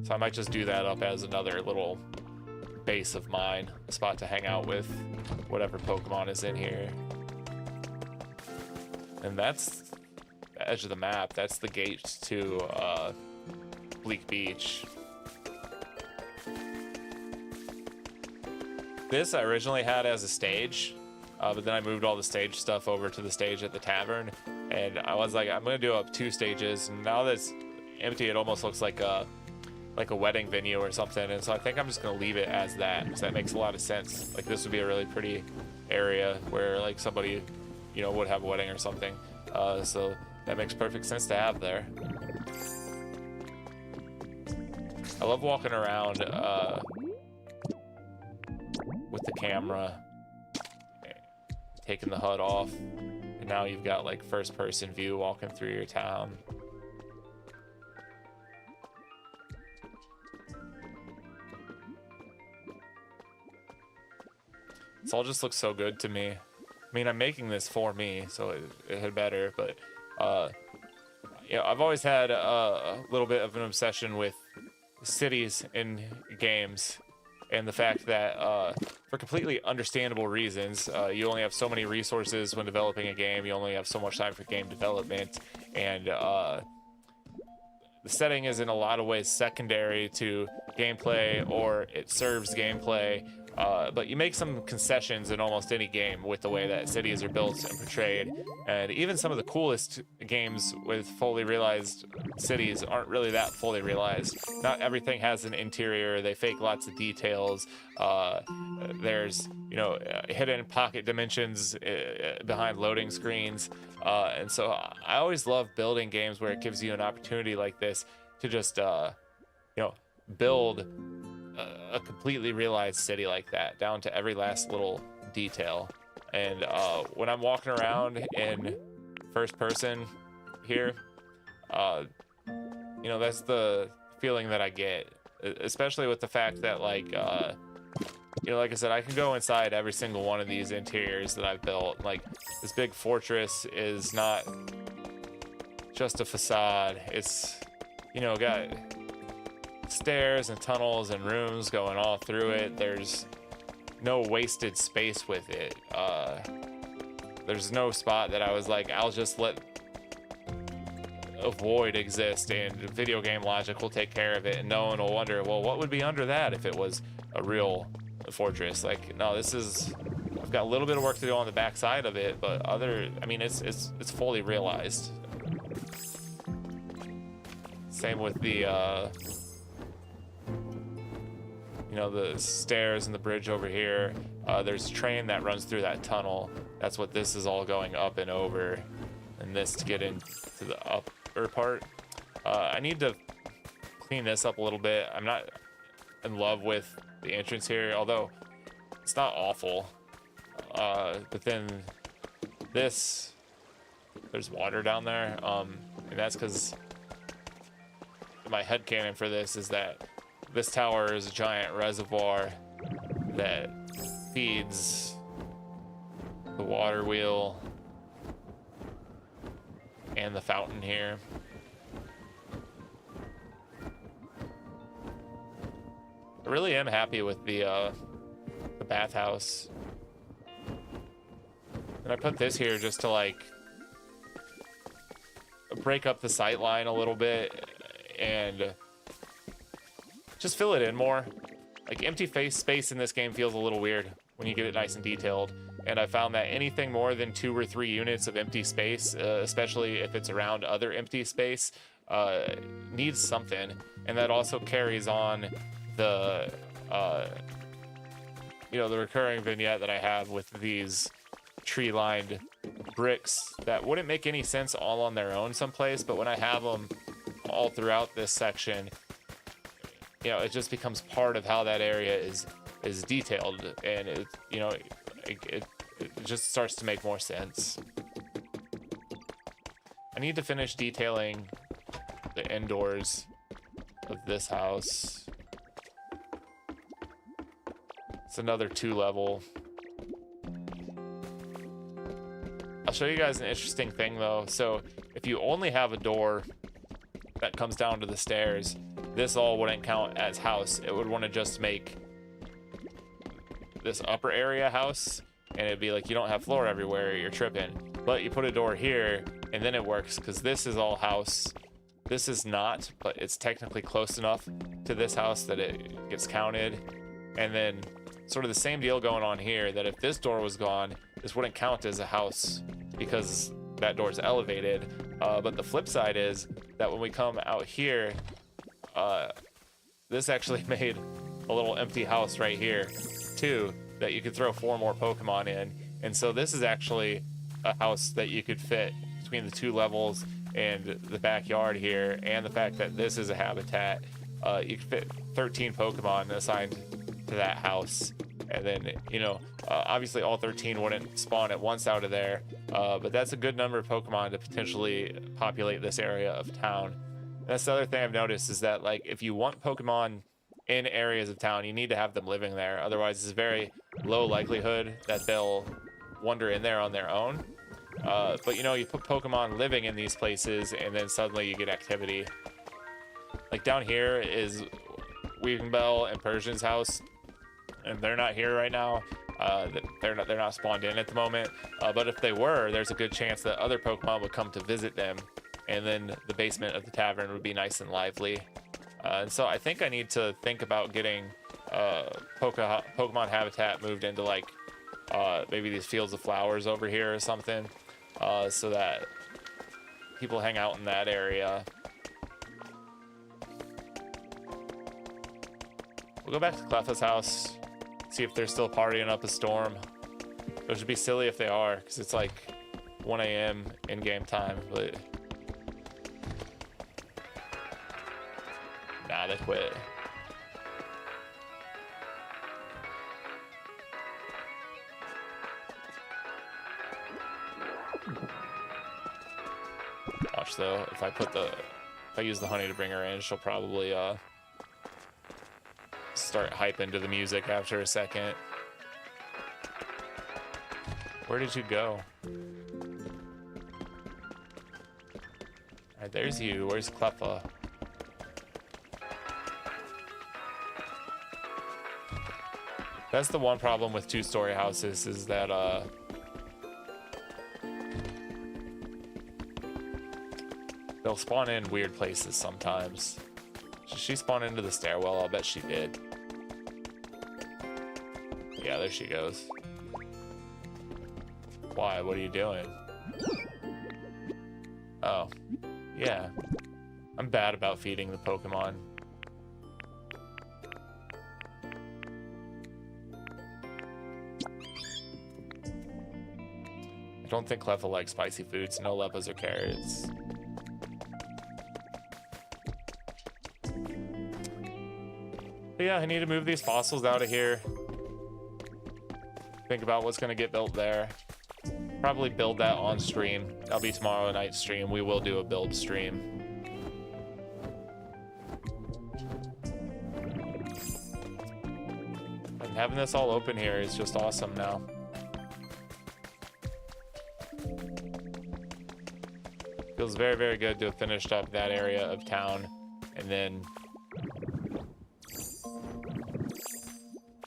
So I might just do that up as another little base of mine, a spot to hang out with whatever Pokemon is in here. And that's the edge of the map. That's the gate to Bleak Beach. This I originally had as a stage, but then I moved all the stage stuff over to the stage at the tavern, and I was like, I'm gonna do up 2 stages, and now that it's empty, it almost looks like a wedding venue or something, and so I think I'm just gonna leave it as that, because that makes a lot of sense. Like, this would be a really pretty area where like somebody, you know, would have a wedding or something, so that makes perfect sense to have there. I love walking around with the camera, taking the HUD off, and now you've got like first person view walking through your town. This all just looks so good to me. I mean, I'm making this for me, so it had better, but you know, I've always had a little bit of an obsession with cities in games. and the fact that for completely understandable reasons, you only have so many resources when developing a game. You only have so much time for game development, and the setting is in a lot of ways secondary to gameplay, or it serves gameplay. But you make some concessions in almost any game with the way that cities are built and portrayed. And even some of the coolest games with fully realized cities aren't really that fully realized. Not everything has an interior. They fake lots of details. There's, hidden pocket dimensions behind loading screens. And so I always love building games where it gives you an opportunity like this to just, build a completely realized city like that, down to every last little detail. And when I'm walking around in first person here, that's the feeling that I get, especially with the fact that like I said, I can go inside every single one of these interiors that I've built. Like, this big fortress is not just a facade. It's, got stairs and tunnels and rooms going all through it. There's no wasted space with it. There's no spot that I was like, I'll just let a void exist and video game logic will take care of it, and no one will wonder, well, what would be under that if it was a real fortress? Like, no, I've got a little bit of work to do on the back side of it, but it's fully realized. Same with the the stairs and the bridge over here. There's a train that runs through that tunnel. That's what this is all going up and over, and this to get into the upper part. I need to clean this up a little bit. I'm not in love with the entrance here, although it's not awful. But then there's water down there, and that's because my headcanon for this is that this tower is a giant reservoir that feeds the water wheel and the fountain here. I really am happy with the bathhouse. And I put this here just to like break up the sight line a little bit and just fill it in more. Like, empty space in this game feels a little weird when you get it nice and detailed. And I found that anything more than 2 or 3 units of empty space, especially if it's around other empty space, needs something. And that also carries on the the recurring vignette that I have with these tree-lined bricks that wouldn't make any sense all on their own someplace, but when I have them all throughout this section, it just becomes part of how that area is detailed, and it just starts to make more sense. I need to finish detailing the indoors of this house. It's another 2-level. I'll show you guys an interesting thing though. So if you only have a door that comes down to the stairs, this all wouldn't count as house. It would want to just make this upper area house, and it'd be like, you don't have floor everywhere, you're tripping. But you put a door here and then it works, because this is all house. This is not, but it's technically close enough to this house that it gets counted. And then sort of the same deal going on here, that if this door was gone, this wouldn't count as a house because that door's elevated. But the flip side is that when we come out here, this actually made a little empty house right here too, that you could throw 4 more Pokemon in. And so this is actually a house that you could fit between the 2 levels and the backyard here, and the fact that this is a habitat. You could fit 13 Pokemon assigned to that house. And then, obviously all 13 wouldn't spawn at once out of there, but that's a good number of Pokemon to potentially populate this area of town. And that's the other thing I've noticed, is that, like, if you want Pokemon in areas of town, you need to have them living there. Otherwise, it's very low likelihood that they'll wander in there on their own. But you put Pokemon living in these places, and then suddenly you get activity. Like down here is Weaving Bell and Persian's house. and they're not here right now. They're not spawned in at the moment. But if they were, there's a good chance that other Pokemon would come to visit them, and then the basement of the tavern would be nice and lively. And so I think I need to think about getting Pokemon habitat moved into like maybe these fields of flowers over here or something, so that people hang out in that area. We'll go back to Cleffa's house, see if they're still partying up a storm. It would be silly if they are, because it's like 1 a.m. in game time, but nah, they quit. Watch though, if I use the honey to bring her in, she'll probably start hyping to the music after a second. Where did you go? Alright, there's you. Where's Cleffa? That's the one problem with two-story houses, is that they'll spawn in weird places sometimes. Did she spawn into the stairwell? I'll bet she did. Yeah, there she goes. Why? What are you doing? Oh. Yeah. I'm bad about feeding the Pokemon. I don't think Cleffa likes spicy foods. No leppas or carrots. But yeah, I need to move these fossils out of here. Think about what's going to get built there. Probably build that on stream. That'll be tomorrow night's stream. We will do a build stream. And having this all open here is just awesome now. Feels very, very good to have finished up that area of town. And then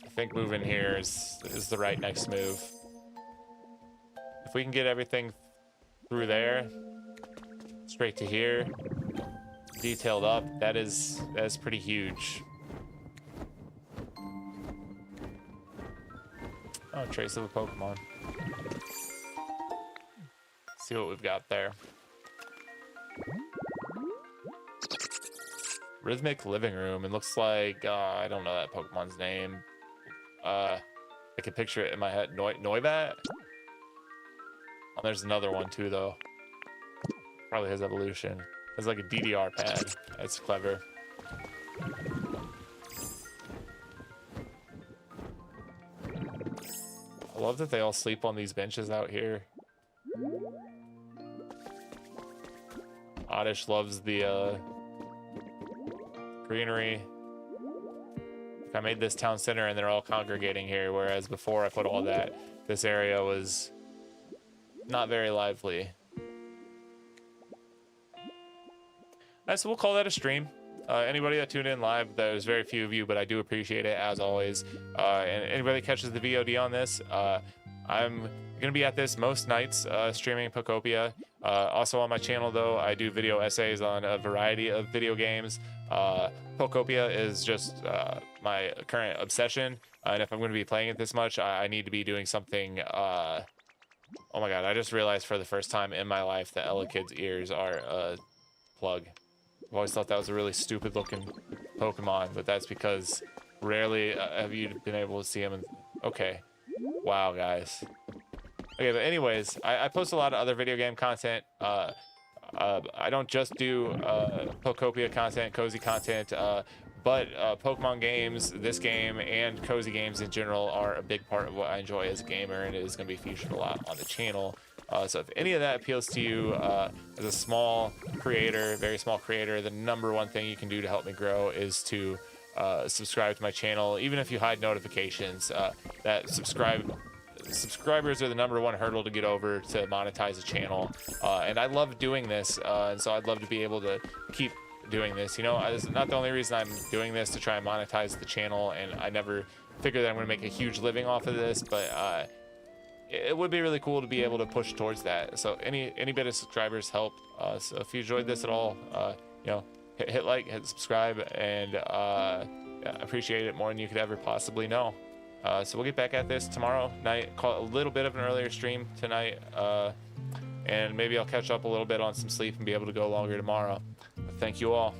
I think moving here is the right next move. If we can get everything through there, straight to here, detailed up, that is pretty huge. Oh, trace of a Pokemon. See what we've got there. Rhythmic living room. It looks like I don't know that Pokemon's name. I can picture it in my head. Noibat? Oh, there's another one too, though. Probably his evolution. It's like a DDR pad. That's clever. I love that they all sleep on these benches out here. Oddish loves the greenery. I made this town center and they're all congregating here, whereas before I put all that, this area was not very lively. Alright, so we'll call that a stream. Anybody that tuned in live, there's very few of you, but I do appreciate it as always. And anybody that catches the VOD on this, I'm gonna be at this most nights, streaming Pokopia. Also on my channel though, I do video essays on a variety of video games. Pokopia is just my current obsession, and if I'm going to be playing it this much, I need to be doing something. Oh my god, I just realized for the first time in my life that Ella Kid's ears are a plug. I've always thought that was a really stupid looking Pokemon, but that's because rarely have you been able to see him. Okay, wow guys. Okay, but anyways, I post a lot of other video game content. I don't just do Pokopia content, cozy content, but Pokemon games, this game, and cozy games in general are a big part of what I enjoy as a gamer, and it is going to be featured a lot on the channel. So if any of that appeals to you as a small creator, very small creator, the #1 thing you can do to help me grow is to subscribe to my channel. Even if you hide notifications, that subscribers are the #1 hurdle to get over to monetize a channel, and I love doing this, and so I'd love to be able to keep doing this. You know, it's not the only reason I'm doing this to try and monetize the channel, and I never figured that I'm going to make a huge living off of this, but it would be really cool to be able to push towards that. So any bit of subscribers help. So if you enjoyed this at all, you know, hit like, hit subscribe, and yeah, appreciate it more than you could ever possibly know. So we'll get back at this tomorrow night. Call it a little bit of an earlier stream tonight, and maybe I'll catch up a little bit on some sleep and be able to go longer tomorrow. But thank you all.